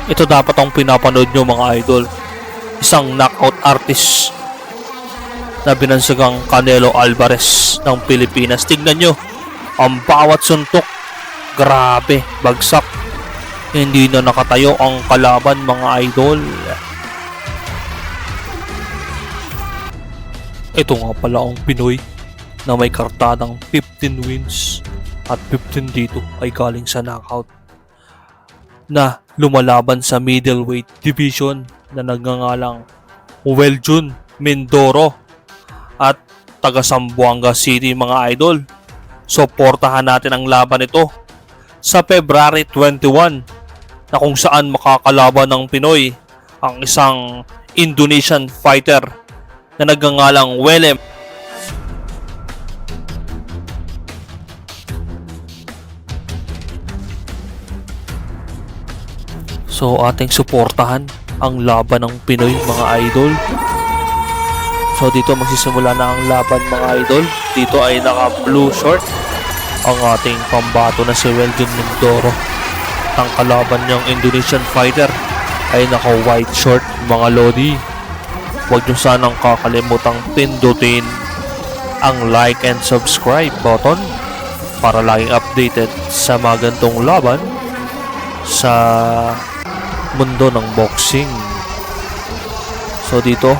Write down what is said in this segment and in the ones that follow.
Ito dapat ang pinapanood nyo mga idol. Isang knockout artist na binansagang Canelo Alvarez ng Pilipinas. Tignan nyo, ang bawat suntok, grabe, bagsak. Hindi na nakatayo ang kalaban mga idol. Ito nga pala ang Pinoy na may kartadang 15 wins at 15 dito ay galing sa knockout, na lumalaban sa middleweight division na nagngangalang Weljun Mindoro at taga Zamboanga City mga idol. Suportahan natin ang laban ito sa February 21 na kung saan makakalaban ng Pinoy ang isang Indonesian fighter na nagngangalang Welem. So ating suportahan ang laban ng Pinoy mga idol. So dito magsisimula na ang laban mga idol. Dito ay naka blue short ang ating pambato na si Weljun Mindoro. Ang kalaban niyang Indonesian fighter ay naka white short mga lodi. Huwag niyo sanang kakalimutang pindutin ang like and subscribe button para laging updated sa mga ganitong laban sa mundo ng boxing. So dito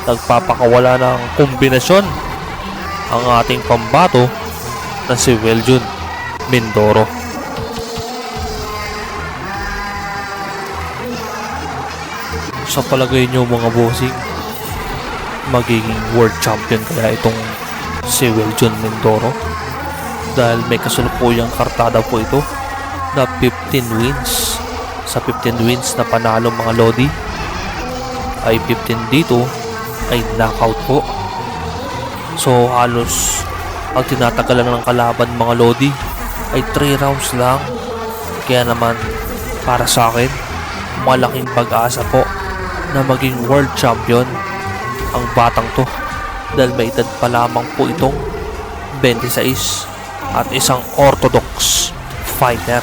nagpapakawala ng kombinasyon ang ating pambato na si Weljun Mindoro. Sa palagay nyo mga bossing, magiging world champion kaya itong si Weljun Mindoro? Dahil may kasalukuyang kartada po ito na 15 wins. Sa 15 wins na panalo mga lodi ay 15 dito ay knockout po. So halos ang tinatagalan ng kalaban mga lodi ay 3 rounds lang. Kaya naman para sa akin, malaking pag-asa po na maging world champion ang batang to, dahil may edad pa lamang po itong 26 at isang orthodox fighter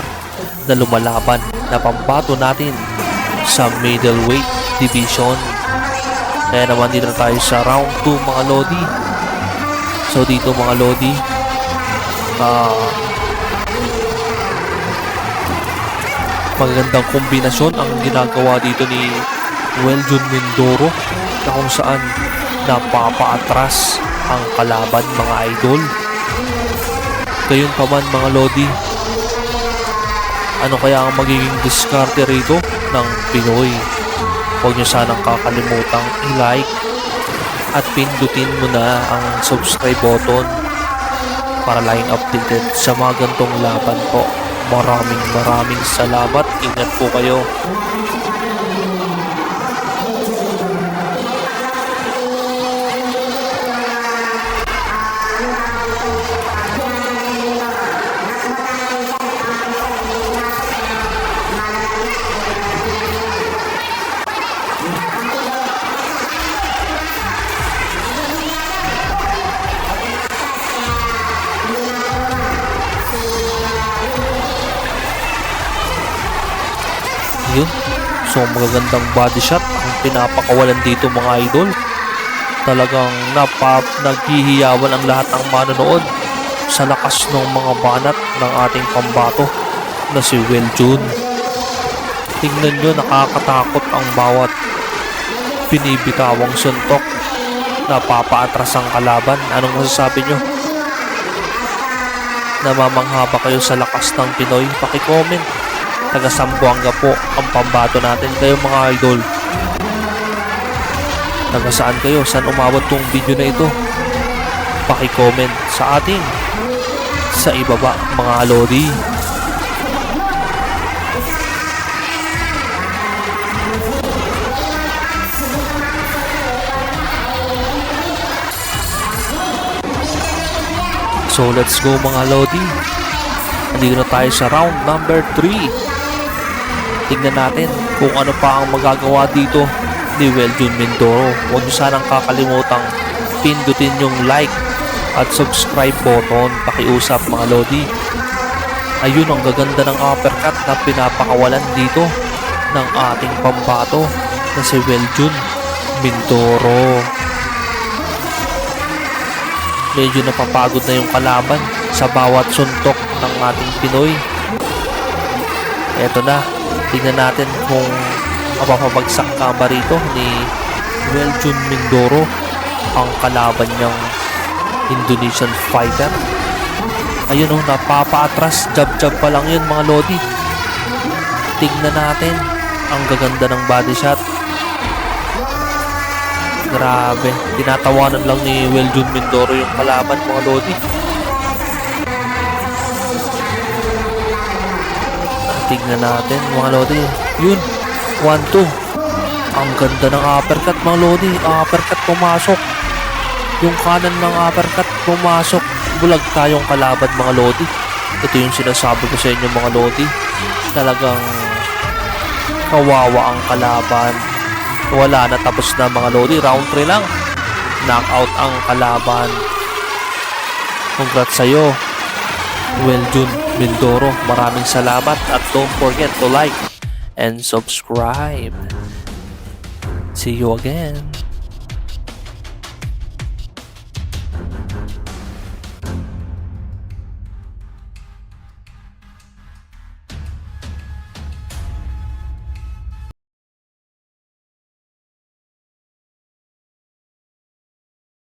na lumalaban na pambato natin sa middleweight division. Kaya naman dito tayo sa round 2 mga lodi. So dito mga lodi, magagandang kombinasyon ang ginagawa dito ni Weljun Mindoro, na kung saan napapaatras ang kalaban mga idol. Gayon pa man mga lodi, ano kaya ang magiging diskarte rito ng Pinoy? Huwag nyo sanang kakalimutang i-like at pindutin mo na ang subscribe button para laging updated sa mga gantong laban po. Maraming salamat. Ingat po kayo. Yun. So magagandang body shot ang pinapakawalan dito mga idol. Talagang naghihiyawan ang lahat ng manonood sa lakas ng mga banat ng ating pambato na si Weljun. Tingnan nyo, nakakatakot ang bawat binibitawang suntok. Napapaatras ang kalaban. Anong masasabi nyo? Namamangha ba kayo sa lakas ng Pinoy? Paki-comment. Taga Zamboanga po ang pambato natin. Kayo mga idol, taga saan kayo? Saan umabot tong video na ito? Paki-comment sa atin sa ibaba mga lodi. So let's go mga lodi. Nandito na tayo sa round number 3. Tingnan natin kung ano pa ang magagawa dito ni Weljun Mindoro. Huwag nyo sanang kakalimutang pindutin yung like at subscribe button. Pakiusap mga lodi. Ayun, ang gaganda ng uppercut na pinapakawalan dito ng ating pambato na si Weljun Mindoro. Medyo napapagod na yung kalaban sa bawat suntok ng ating Pinoy. Eto na, tingnan natin kung mapapabagsak ka ba rito ni Weljun Mindoro ang kalaban niyang Indonesian fighter. Ayun oh, napapaatras, jab-jab pa lang yun mga lodi. Tingnan natin, ang gaganda ng body shot. Grabe, tinatawanan lang ni Weljun Mindoro yung kalaban mga lodi. Tingnan natin mga lodi, yun, 1-2. Ang ganda ng uppercut mga lodi, uppercut pumasok. Yung kanan ng uppercut pumasok, bulag tayong kalaban mga lodi. Ito yung sinasabi ko sa inyo mga lodi. Talagang kawawa ang kalaban. Wala na, tapos na mga lodi. Round 3 lang. Knockout ang kalaban. Congrats sa'yo, Weljun Mindoro. Maraming salamat at don't forget to like and subscribe. See you again.